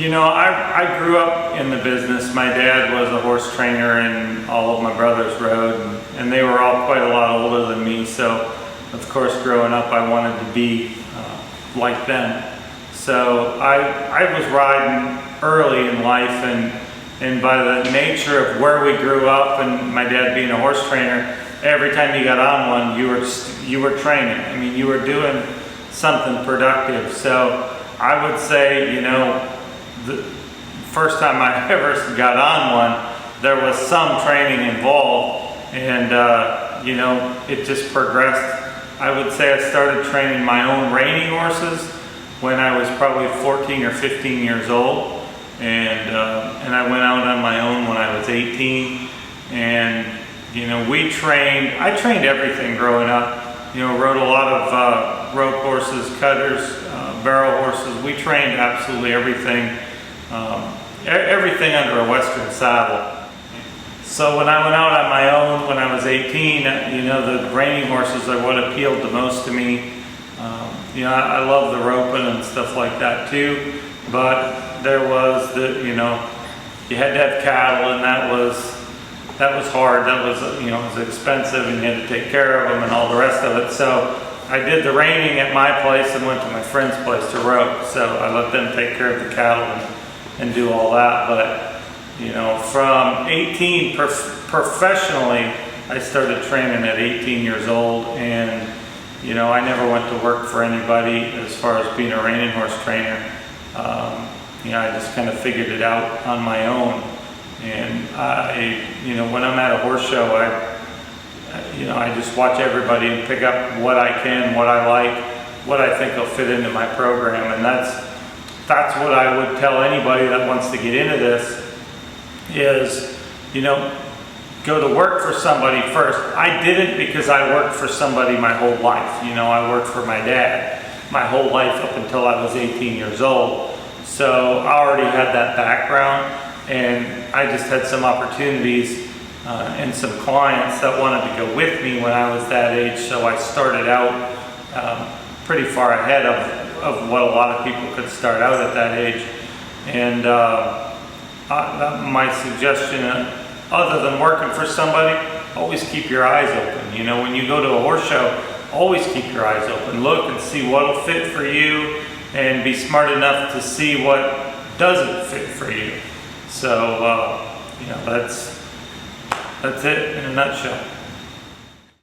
I grew up in the business. My dad was a horse trainer and all of my brothers rode, and they were all quite a lot older than me. So, of course, growing up, I wanted to be like them. So I was riding early in life, and by the nature of where we grew up and my dad being a horse trainer, every time you got on one, you were training. I mean, you were doing something productive. So I would say, the first time I ever got on one, there was some training involved, and it just progressed. I would say I started training my own reining horses when I was probably 14 or 15 years old, and I went out on my own when I was 18, and I trained everything growing up. Rode a lot of rope horses, cutters, barrel horses. We trained absolutely everything, everything under a Western saddle. So when I went out on my own when I was 18, the reining horses are what appealed the most to me. I love the roping and stuff like that too, but there was you had to have cattle, and that was hard. That was, it was expensive, and you had to take care of them and all the rest of it. So I did the reining at my place and went to my friend's place to rope. So I let them take care of the cattle and do all that. But from 18 professionally, I started training at 18 years old, and I never went to work for anybody as far as being a reining horse trainer. I just kind of figured it out on my own. And when I'm at a horse show, I just watch everybody and pick up what I can, what I like, what I think will fit into my program. And that's what I would tell anybody that wants to get into this is, go to work for somebody first. I did it because I worked for somebody my whole life. I worked for my dad my whole life up until I was 18 years old. So I already had that background, and I just had some opportunities and some clients that wanted to go with me when I was that age. So I started out pretty far ahead of what a lot of people could start out at that age. And my suggestion, other than working for somebody, always keep your eyes open. When you go to a horse show, always keep your eyes open. Look and see what'll fit for you, and be smart enough to see what doesn't fit for you. So, that's it in a nutshell.